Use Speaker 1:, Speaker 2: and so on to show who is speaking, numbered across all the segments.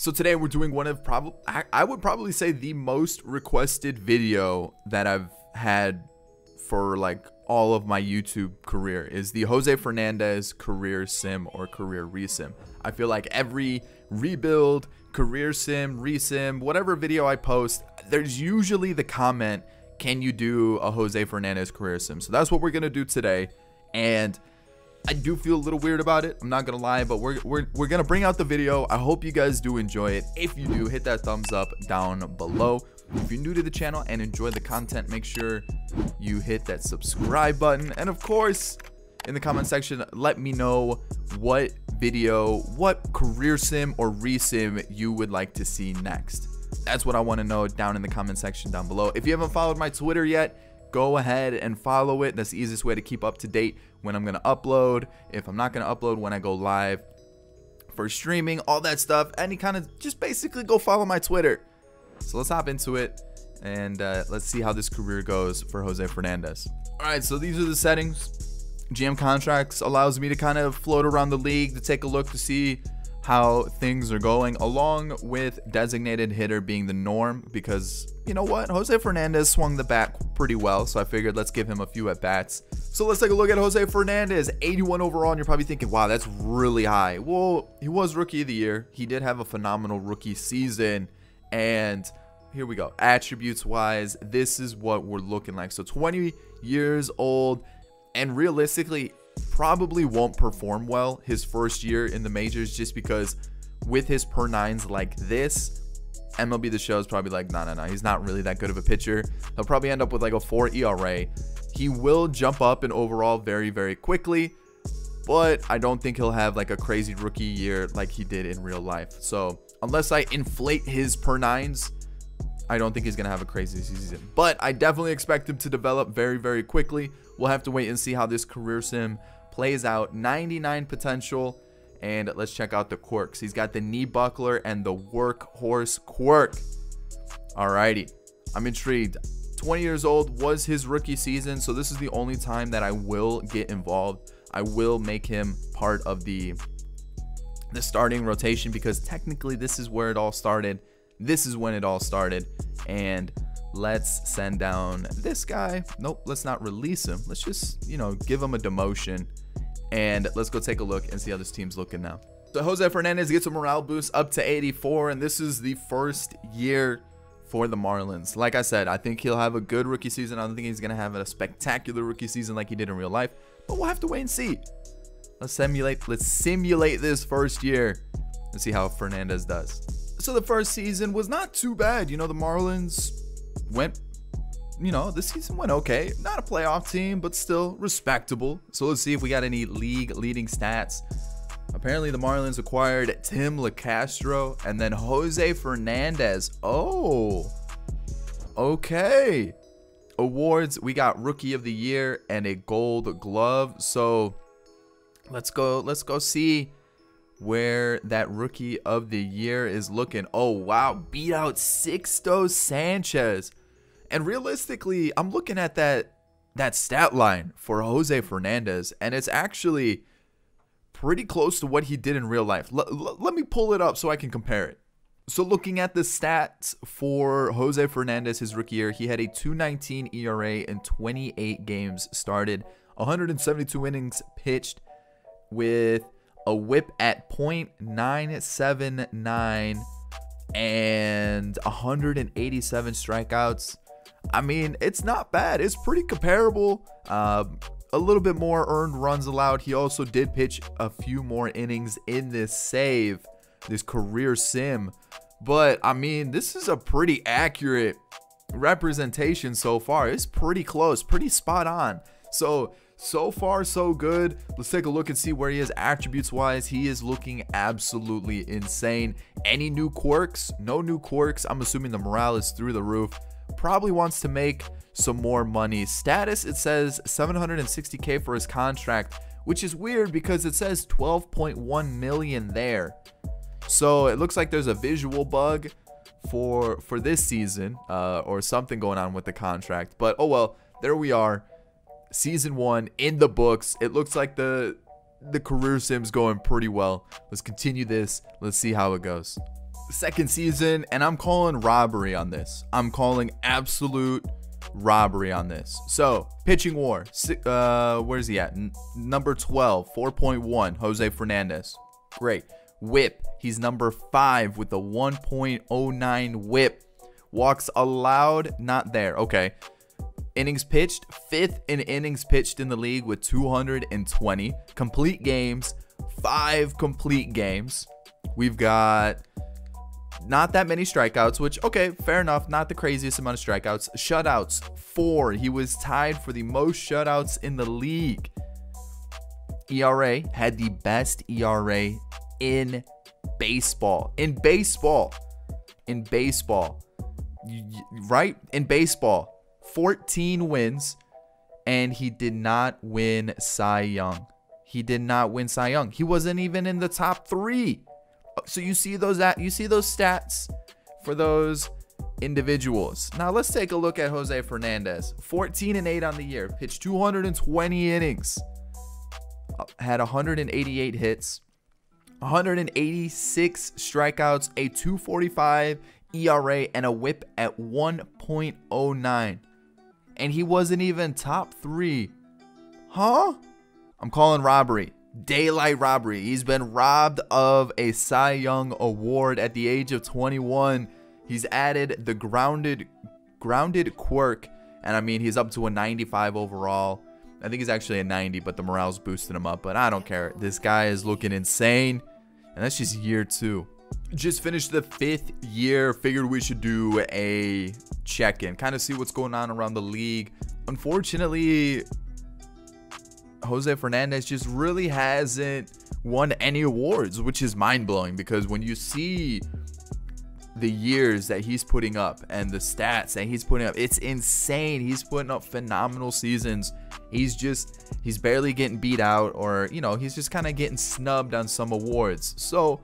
Speaker 1: So today we're doing one of I would probably say the most requested video that I've had for like all of my YouTube career is the Jose Fernandez career sim or career resim. I feel like every rebuild, career sim, resim, whatever video I post, there's usually the comment, can you do a Jose Fernandez career sim? So that's what we're gonna do today, and I do feel a little weird about it, I'm not gonna lie, but we're gonna bring out the video. I hope you guys do enjoy it. If you do, hit that thumbs up down below. If you're new to the channel and enjoy the content, make sure you hit that subscribe button, and of course in the comment section let me know what video, what career sim or resim you would like to see next. That's what I want to know down in the comment section down below. If you haven't followed my Twitter yet, go ahead and follow it. That's the easiest way to keep up to date when I'm going to upload, if I'm not going to upload, when I go live for streaming, all that stuff. Any kind of, just basically go follow my Twitter. So let's hop into it, and let's see how this career goes for Jose Fernandez. All right, so these are the settings. GM contracts allows me to kind of float around the league to take a look to see how things are going, along with designated hitter being the norm, because you know what, Jose Fernandez swung the bat pretty well, so I figured let's give him a few at bats. So let's take a look at Jose Fernandez, 81 overall, and you're probably thinking, wow, that's really high. Well, he was rookie of the year. He did have a phenomenal rookie season, and here we go. Attributes wise, this is what we're looking like. So 20 years old, and realistically probably won't perform well his first year in the majors, just because with his per nines like this, MLB The Show is probably like, no, he's not really that good of a pitcher. He'll probably end up with like a 4 ERA. He will jump up in overall very, very quickly, but I don't think he'll have like a crazy rookie year like he did in real life. So unless I inflate his per nines, I don't think he's going to have a crazy season, but I definitely expect him to develop very, very quickly. We'll have to wait and see how this career sim plays out. 99 potential, and let's check out the quirks. He's got the knee buckler and the workhorse quirk. Alrighty, I'm intrigued. 20 years old was his rookie season, so this is the only time that I will get involved. I will make him part of the starting rotation, because technically this is where it all started. This is when it all started. And let's send down this guy. Nope, let's not release him. Let's just, you know, give him a demotion, and let's go take a look and see how this team's looking now. So Jose Fernandez gets a morale boost up to 84, and this is the first year for the Marlins. Like I said, I think he'll have a good rookie season. I don't think he's gonna have a spectacular rookie season like he did in real life, but we'll have to wait and see. Let's simulate this first year and see how Fernandez does. So the first season was not too bad. You know, the Marlins went, you know, this season went okay. Not a playoff team, but still respectable. So let's see if we got any league leading stats. Apparently the Marlins acquired Tim LeCastro and then Jose Fernandez. Oh, okay. Awards, we got rookie of the year and a gold glove. So let's go see where that rookie of the year is looking. Oh wow, beat out Sixto Sanchez. And realistically, I'm looking at that stat line for Jose Fernandez, and it's actually pretty close to what he did in real life. Let me pull it up so I can compare it. So looking at the stats for Jose Fernandez his rookie year, he had a 2.19 ERA in 28 games started, 172 innings pitched, with a whip at .979 and 187 strikeouts. I mean, it's not bad. It's pretty comparable. A little bit more earned runs allowed. He also did pitch a few more innings in this career sim. But I mean, this is a pretty accurate representation so far. It's pretty close, pretty spot on. So far so good. Let's take a look and see where he is attributes wise. He is looking absolutely insane. Any new quirks? No new quirks. I'm assuming the morale is through the roof. Probably wants to make some more money. Status, it says 760K for his contract, which is weird because it says 12.1 million there. So it looks like there's a visual bug for this season, or something going on with the contract. But oh well, there we are. Season 1 in the books. It looks like the career sim's going pretty well. Let's continue this. Let's see how it goes. second season, and I'm calling robbery on this. I'm calling absolute robbery on this. So, pitching war. Where's he at? Number 12, 4.1, Jose Fernandez. Great. Whip. He's number 5 with a 1.09 whip. Walks allowed, not there. Okay. Innings pitched, 5th in innings pitched in the league with 220. Complete games, 5 complete games. We've got not that many strikeouts, which, okay, fair enough. Not the craziest amount of strikeouts. Shutouts, 4. He was tied for the most shutouts in the league. ERA, had the best ERA in baseball. In baseball. Right? In baseball. 14 wins, and he did not win Cy Young. He wasn't even in the top 3. So you see those stats for those individuals. Now let's take a look at Jose Fernandez. 14-8 on the year, pitched 220 innings, had 188 hits, 186 strikeouts, a 2.45 ERA, and a whip at 1.09. And he wasn't even top 3. Huh? I'm calling robbery. Daylight robbery. He's been robbed of a Cy Young award at the age of 21. He's added the grounded quirk, and I mean, he's up to a 95 overall. I think he's actually a 90, but the morale's boosting him up. But I don't care. This guy is looking insane, and that's just year 2. Just finished the 5th year. Figured we should do a check-in, kind of see what's going on around the league. Unfortunately, Jose Fernandez just really hasn't won any awards, which is mind-blowing, because when you see the years that he's putting up and the stats that he's putting up, it's insane. He's putting up phenomenal seasons. He's barely getting beat out, or, you know, he's just kind of getting snubbed on some awards. So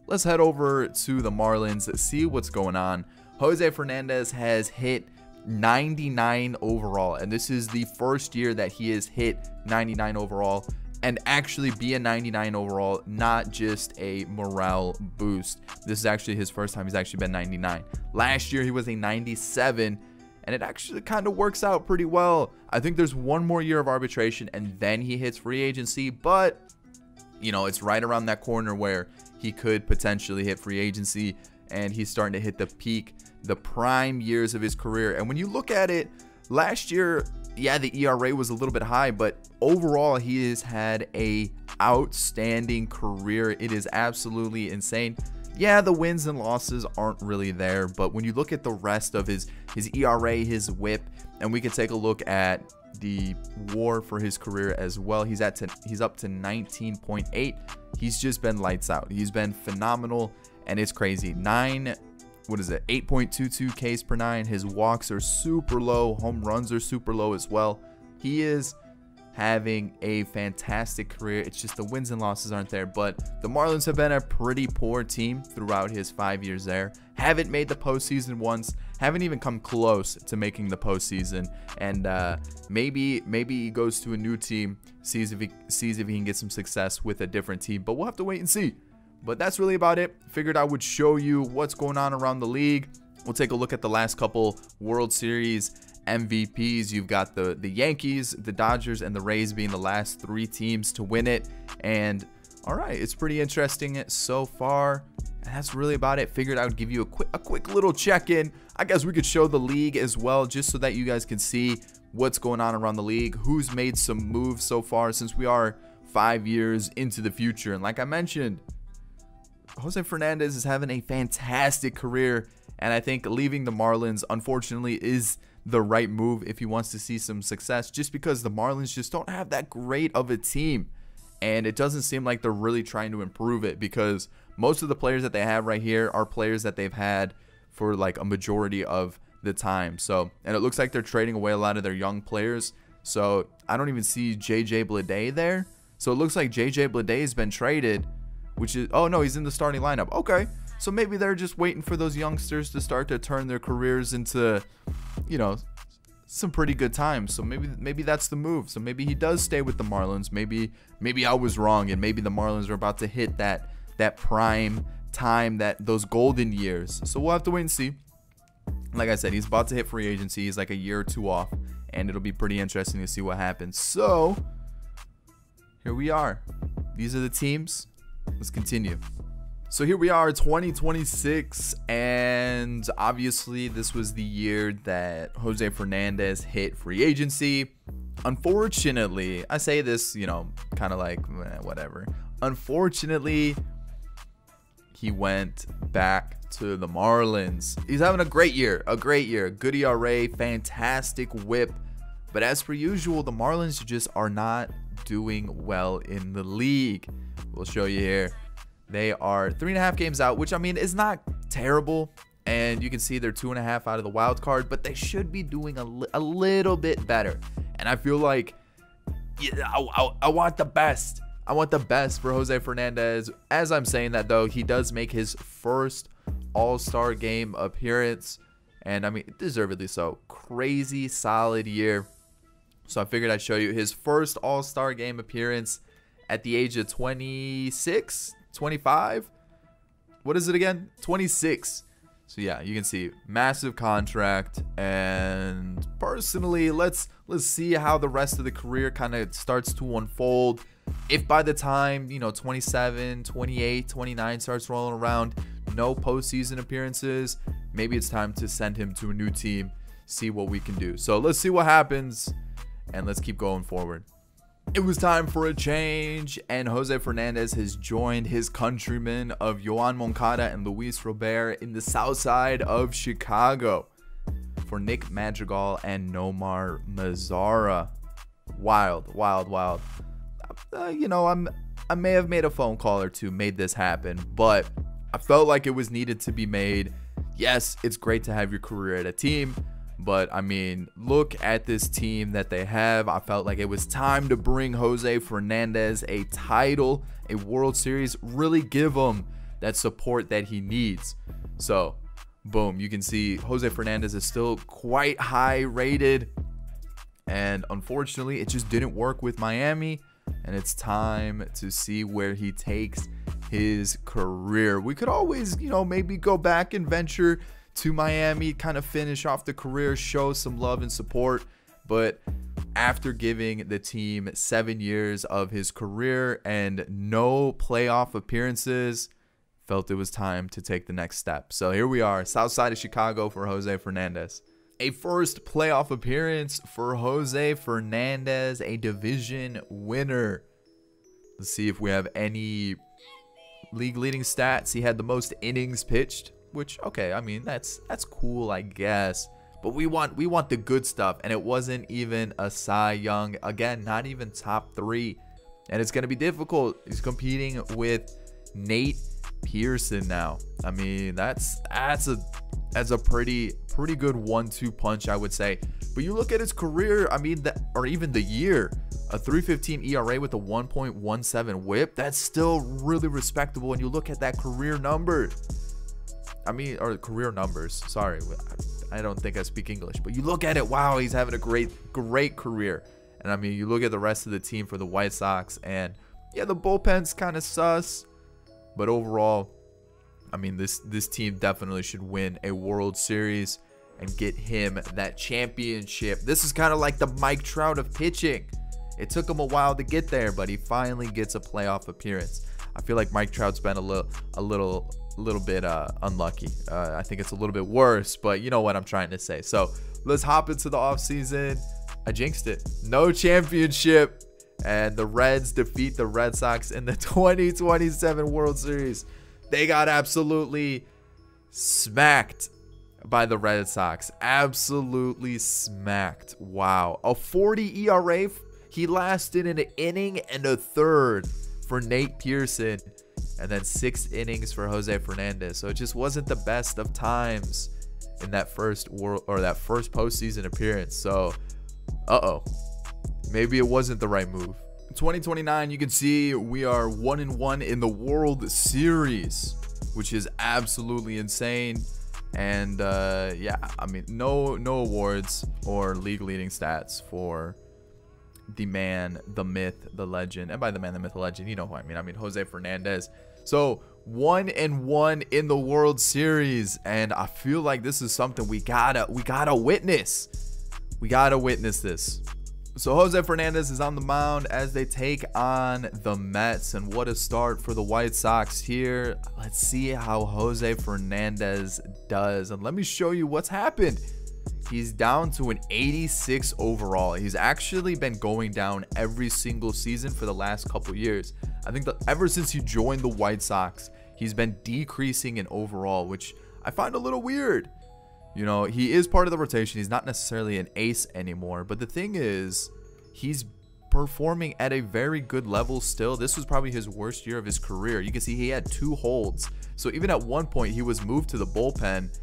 Speaker 1: let's head over to the Marlins, see what's going on. Jose Fernandez has hit 99 overall, and this is the first year that he has hit 99 overall and actually be a 99 overall, not just a morale boost. This is actually his first time he's actually been 99. Last year he was a 97, and it actually kind of works out pretty well. I think there's one more year of arbitration and then he hits free agency, but you know, it's right around that corner where he could potentially hit free agency, and he's starting to hit the peak, the prime years of his career. And when you look at it, last year, yeah, the ERA was a little bit high, but overall he has had a outstanding career. It is absolutely insane. Yeah, the wins and losses aren't really there, but when you look at the rest of his ERA, his whip, and we can take a look at the WAR for his career as well, he's up to 19.8. He's just been lights out. He's been phenomenal, and it's crazy. 8.22 Ks per 9. His walks are super low. Home runs are super low as well. He is having a fantastic career. It's just the wins and losses aren't there. But the Marlins have been a pretty poor team throughout his 5 years there. Haven't made the postseason once. Haven't even come close to making the postseason. And maybe he goes to a new team, sees if he can get some success with a different team. But we'll have to wait and see. But that's really about it. Figured I would show you what's going on around the league. We'll take a look at the last couple World Series MVPs. You've got the Yankees, the Dodgers, and the Rays being the last 3 teams to win it. And all right, it's pretty interesting so far. And that's really about it. Figured I would give you a quick little check-in. I guess we could show the league as well, just so that you guys can see what's going on around the league, who's made some moves so far, since we are 5 years into the future. And like I mentioned, Jose Fernandez is having a fantastic career, and I think leaving the Marlins, unfortunately, is the right move if he wants to see some success, just because the Marlins just don't have that great of a team, and it doesn't seem like they're really trying to improve it, because most of the players that they have right here are players that they've had for like a majority of the time. So, and it looks like they're trading away a lot of their young players. So I don't even see JJ Bleday there. So it looks like JJ Bleday has been traded, which is, oh no, he's in the starting lineup. Okay, so maybe they're just waiting for those youngsters to start to turn their careers into, you know, some pretty good times. So maybe that's the move. So maybe he does stay with the Marlins. Maybe I was wrong, and maybe the Marlins are about to hit that prime time, those golden years. So we'll have to wait and see. Like I said, he's about to hit free agency. He's like a year or two off, and it'll be pretty interesting to see what happens. So here we are. These are the teams. Let's continue. So here we are, 2026, and obviously this was the year that Jose Fernandez hit free agency. Unfortunately, I say this, you know, kind of like whatever. Unfortunately, he went back to the Marlins. He's having a great year, good ERA, fantastic whip. But as per usual, the Marlins just are not doing well in the league. We'll show you here. They are 3.5 games out, which I mean is not terrible. And you can see they're 2.5 out of the wild card, but they should be doing a little bit better. And I feel like, yeah, I want the best. I want the best for Jose Fernandez. As I'm saying that, though, he does make his first All-Star game appearance. And I mean, deservedly so. Crazy solid year. So I figured I'd show you his first All-Star game appearance at the age of 26, 25. What is it again? 26. So yeah, you can see massive contract. And personally, let's see how the rest of the career kind of starts to unfold. If by the time, you know, 27, 28, 29 starts rolling around, no postseason appearances, maybe it's time to send him to a new team, see what we can do. So let's see what happens, and let's keep going forward. It was time for a change, and Jose Fernandez has joined his countrymen of Yoan Moncada and Luis Robert in the south side of Chicago for Nick Madrigal and Nomar Mazara. Wild, wild, wild. You know, I may have made a phone call or two, made this happen, but I felt like it was needed to be made. Yes, it's great to have your career at a team, but I mean, look at this team that they have. I felt like it was time to bring Jose Fernandez a title, a World Series, really give him that support that he needs. So, boom, you can see Jose Fernandez is still quite high rated, and unfortunately, it just didn't work with Miami. And it's time to see where he takes his career. We could always, you know, maybe go back and venture to Miami, kind of finish off the career, show some love and support. But after giving the team 7 years of his career and no playoff appearances, felt it was time to take the next step. So here we are, south side of Chicago for Jose Fernandez. A first playoff appearance for Jose Fernandez, a division winner. Let's see if we have any league leading stats. He had the most innings pitched, which, okay, I mean, that's cool, I guess. But we want the good stuff, and it wasn't even a Cy Young. Again, not even top 3. And it's going to be difficult. He's competing with Nate Pearson now. I mean, that's a pretty good 1-2 punch, I would say. But you look at his career, I mean, or even the year, a 3.15 ERA with a 1.17 whip, that's still really respectable. And you look at that career number, I mean, or career numbers, sorry, I don't think I speak English, but you look at it, wow, he's having a great career. And I mean, you look at the rest of the team for the White Sox, and yeah, the bullpen's kind of sus, but overall, I mean, this team definitely should win a World Series and get him that championship. This is kind of like the Mike Trout of pitching. It took him a while to get there, but he finally gets a playoff appearance. I feel like Mike Trout's been a little bit unlucky. I think it's a little bit worse, but you know what I'm trying to say. So let's hop into the offseason. I jinxed it. No championship, and the Reds defeat the Red Sox in the 2027 World Series. They got absolutely smacked by the Red Sox. Absolutely smacked. Wow. A 40 ERA. He lasted an inning and a third for Nate Pearson, and then 6 innings for Jose Fernandez. So it just wasn't the best of times in that first postseason appearance. So, maybe it wasn't the right move. 2029, you can see we are 1-1 in the World Series, which is absolutely insane. And yeah, I mean, no awards or league leading stats for the man, the myth, the legend. And by the man, the myth, the legend, you know who I mean. I mean Jose Fernandez. So 1-1 in the World Series, and I feel like this is something we gotta witness. We gotta witness this. So Jose Fernandez is on the mound as they take on the Mets, and what a start for the White Sox here. Let's see how Jose Fernandez does, and let me show you what's happened. He's down to an 86 overall. He's actually been going down every single season for the last couple years. I think that ever since he joined the White Sox, he's been decreasing in overall, which I find a little weird. You know, he is part of the rotation. He's not necessarily an ace anymore. But the thing is, he's performing at a very good level still. This was probably his worst year of his career. You can see he had 2 holds. So even at one point, he was moved to the bullpen.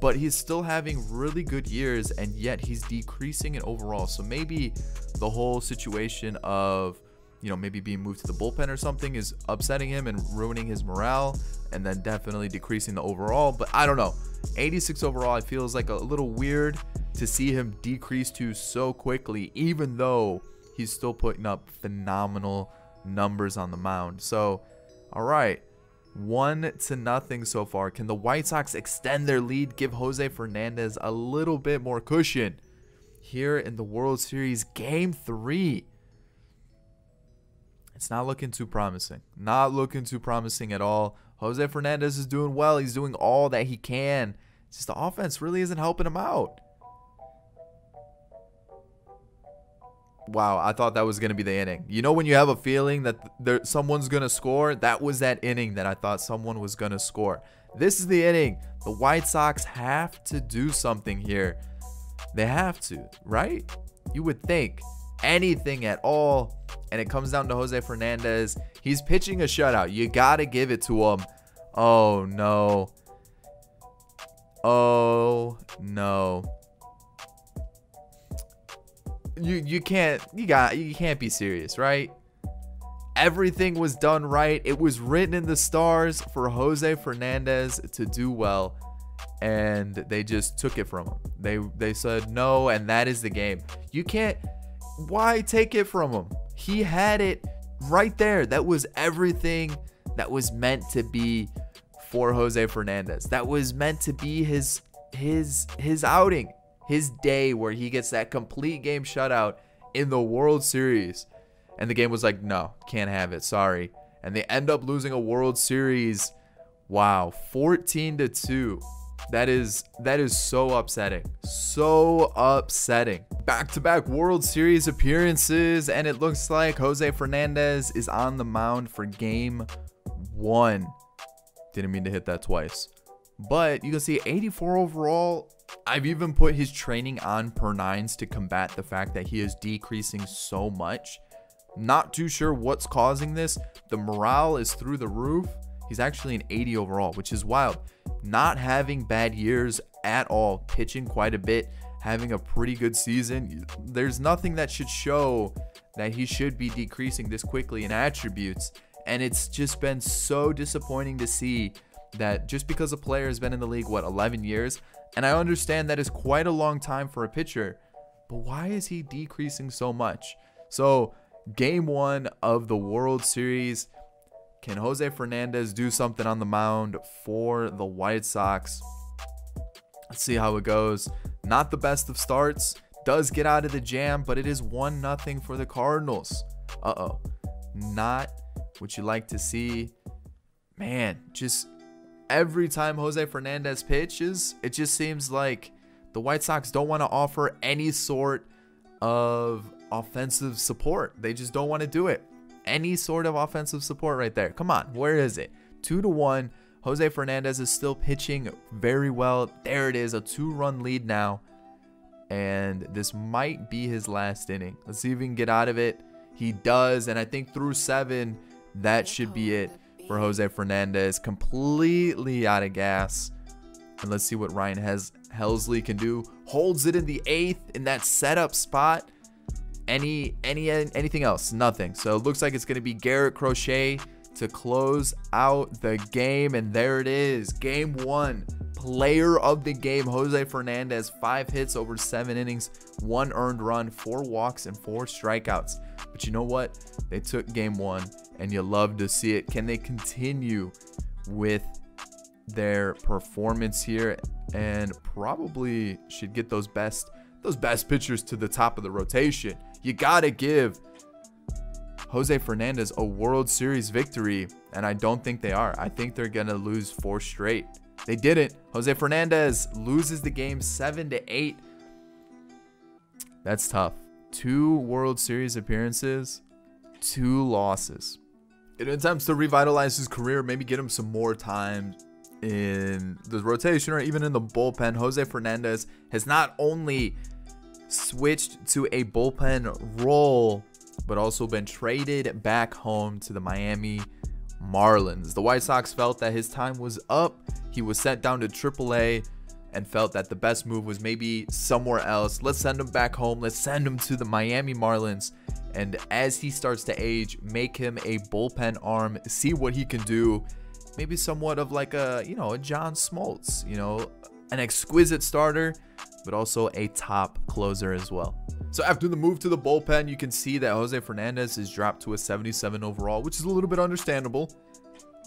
Speaker 1: But he's still having really good years, and yet he's decreasing in overall. So maybe the whole situation of, you know, maybe being moved to the bullpen or something is upsetting him and ruining his morale, and then definitely decreasing the overall. But I don't know. 86 overall, it feels like a little weird to see him decrease to so quickly, even though he's still putting up phenomenal numbers on the mound. So, all right. 1-0 so far. Can the White Sox extend their lead, give Jose Fernandez a little bit more cushion here in the World Series Game 3? It's not looking too promising. Not looking too promising at all. Jose Fernandez is doing well. He's doing all that he can. It's just the offense really isn't helping him out. Wow, I thought that was going to be the inning. You know when you have a feeling that someone's going to score? That was that inning that I thought someone was going to score. This is the inning. The White Sox have to do something here. They have to, right? You would think anything at all. And it comes down to Jose Fernandez. He's pitching a shutout. You got to give it to him. Oh, no. Oh, no. You can't be serious, right? Everything was done right. It was written in the stars for Jose Fernandez to do well, and they just took it from him. They said no, and that is the game. You can't. Why take it from him? He had it right there. That was everything that was meant to be for Jose Fernandez. That was meant to be his outing. His day where he gets that complete game shutout in the World Series. And the game was like, no, can't have it. Sorry. And they end up losing a World Series. Wow. 14-2. That is so upsetting. So upsetting. Back-to-back World Series appearances. And it looks like Jose Fernandez is on the mound for Game 1. Didn't mean to hit that twice. But you can see 84 overall. I've even put his training on per 9s to combat the fact that he is decreasing so much. Not too sure what's causing this. The morale is through the roof. He's actually an 80 overall, which is wild. Not having bad years at all. Pitching quite a bit. Having a pretty good season. There's nothing that should show that he should be decreasing this quickly in attributes. And it's just been so disappointing to see that just because a player has been in the league, what, 11 years? And I understand that is quite a long time for a pitcher, but why is he decreasing so much? So, Game 1 of the World Series. Can Jose Fernandez do something on the mound for the White Sox? Let's see how it goes. Not the best of starts. Does get out of the jam, but it is 1-0 for the Cardinals. Uh-oh. Not what you like to see. Man, just every time Jose Fernandez pitches, it just seems like the White Sox don't want to offer any sort of offensive support. They just don't want to do it. Any sort of offensive support right there. Come on, where is it? 2-1. Jose Fernandez is still pitching very well. There it is, a 2-run lead now. And this might be his last inning. Let's see if we can get out of it. He does, and I think through 7, that should be it for Jose Fernandez. Completely out of gas. And let's see what Ryan Helsley can do. Holds it in the 8th in that setup spot. Anything else? Nothing. So it looks like it's going to be Garrett Crochet to close out the game. And there it is. Game 1. Player of the game, Jose Fernandez. 5 hits over 7 innings. 1 earned run, 4 walks, and 4 strikeouts. But you know what? They took Game 1, and you love to see it. Can they continue with their performance here, and probably should get those best pitchers to the top of the rotation. You gotta give Jose Fernandez a World Series victory, and I don't think they are. I think they're gonna lose 4 straight. They didn't. Jose Fernandez loses the game 7-8. That's tough. 2 World Series appearances, 2 losses. In attempts to revitalize his career, maybe get him some more time in the rotation or even in the bullpen, Jose Fernandez has not only switched to a bullpen role, but also been traded back home to the Miami Marlins. The White Sox felt that his time was up. He was sent down to AAA and felt that the best move was maybe somewhere else. Let's send him back home. Let's send him to the Miami Marlins. And as he starts to age, make him a bullpen arm, see what he can do. Maybe somewhat of like a John Smoltz, an exquisite starter, but also a top closer as well. So after the move to the bullpen, you can see that Jose Fernandez is dropped to a 77 overall, which is a little bit understandable.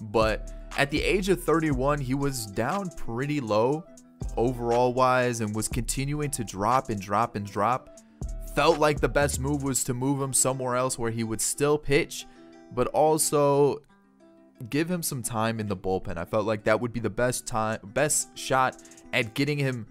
Speaker 1: But at the age of 31, he was down pretty low overall wise and was continuing to drop and drop and drop. Felt like the best move was to move him somewhere else where he would still pitch, but also give him some time in the bullpen. I felt like that would be the best shot at getting him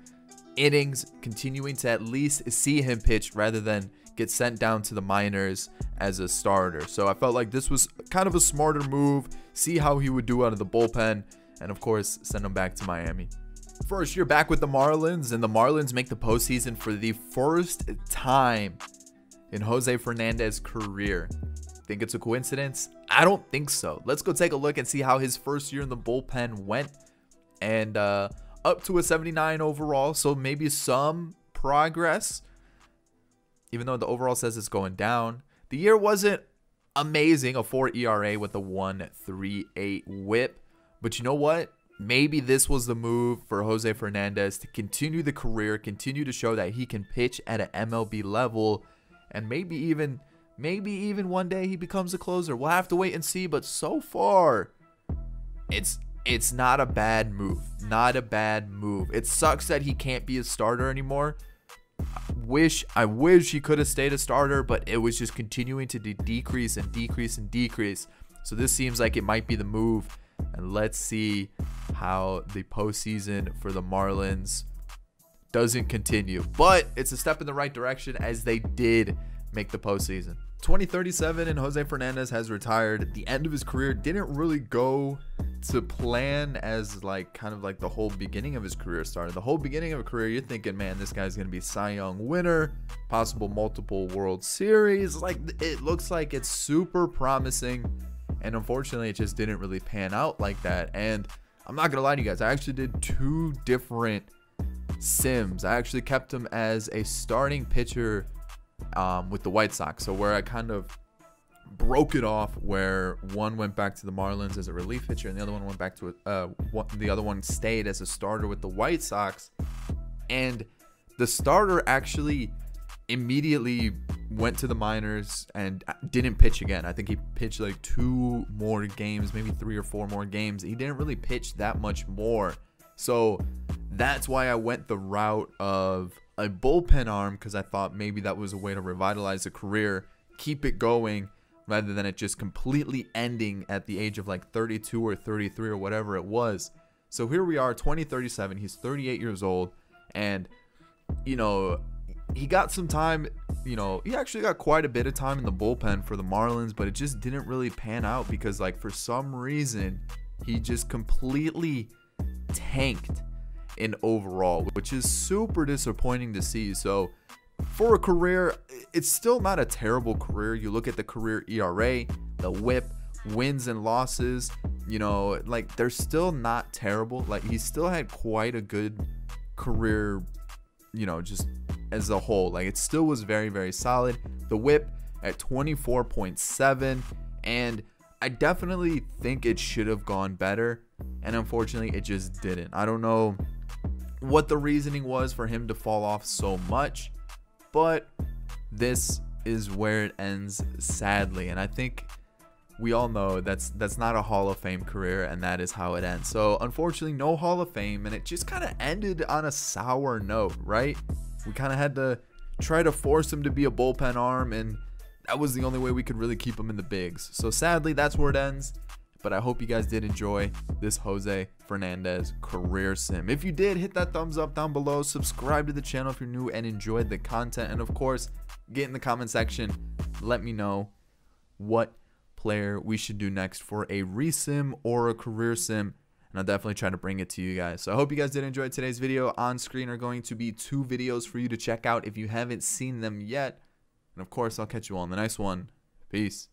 Speaker 1: innings, continuing to at least see him pitch rather than get sent down to the minors as a starter. So I felt like this was kind of a smarter move, see how he would do out of the bullpen, and of course send him back to Miami. First year back with the Marlins, and the Marlins make the postseason for the first time in Jose Fernandez's career. Think it's a coincidence? I don't think so. Let's go take a look and see how his first year in the bullpen went. And up to a 79 overall, so maybe some progress. Even though the overall says it's going down. The year wasn't amazing, a 4 ERA with a 1.38 whip. But you know what? Maybe this was the move for Jose Fernandez to continue the career, continue to show that he can pitch at an MLB level, and maybe even one day he becomes a closer. We'll have to wait and see, but so far it's not a bad move. Not a bad move. It sucks that he can't be a starter anymore. I wish he could have stayed a starter, but it was just continuing to decrease and decrease and decrease. So this seems like it might be the move, and let's see how the postseason for the Marlins doesn't continue. But it's a step in the right direction as they did make the postseason. 2037 and Jose Fernandez has retired. The end of his career didn't really go to plan as kind of like the whole beginning of his career started. The whole beginning of a career, you're thinking, man, this guy's gonna be Cy Young winner, possible multiple World Series. It looks like it's super promising, and unfortunately it just didn't really pan out like that. And I'm not gonna lie to you guys, I actually did 2 different sims. I actually kept him as a starting pitcher with the White Sox, so where I kind of broke it off, where one went back to the Marlins as a relief pitcher and the other one went back to the other one stayed as a starter with the White Sox. And the starter actually immediately went to the minors and didn't pitch again. I think he pitched like 2 more games, maybe 3 or 4 more games. He didn't really pitch that much more, so that's why I went the route of a bullpen arm, because I thought maybe that was a way to revitalize a career, keep it going, rather than it just completely ending at the age of like 32 or 33 or whatever it was. So here we are, 2037. He's 38 years old, and he got some time. He actually got quite a bit of time in the bullpen for the Marlins, but it just didn't really pan out because for some reason he just completely tanked in overall, which is super disappointing to see. So for a career, it's still not a terrible career. You look at the career ERA, the whip, wins and losses, they're still not terrible. He still had quite a good career, just as a whole. It still was very, very solid. The whip at 24.7, and I definitely think it should have gone better, and unfortunately it just didn't. I don't know what the reasoning was for him to fall off so much, but this is where it ends, sadly. And I think we all know that's not a Hall of Fame career, and that is how it ends. So unfortunately, no Hall of Fame, and it just kind of ended on a sour note, right? We kind of had to try to force him to be a bullpen arm, and that was the only way we could really keep him in the bigs. So sadly, that's where it ends. But I hope you guys did enjoy this Jose Fernandez career sim. If you did, hit that thumbs up down below. Subscribe to the channel if you're new and enjoyed the content. And of course, get in the comment section. Let me know what player we should do next for a resim or a career sim. And I'll definitely try to bring it to you guys. So I hope you guys did enjoy today's video. On screen are going to be 2 videos for you to check out if you haven't seen them yet. And of course, I'll catch you all in the next one. Peace.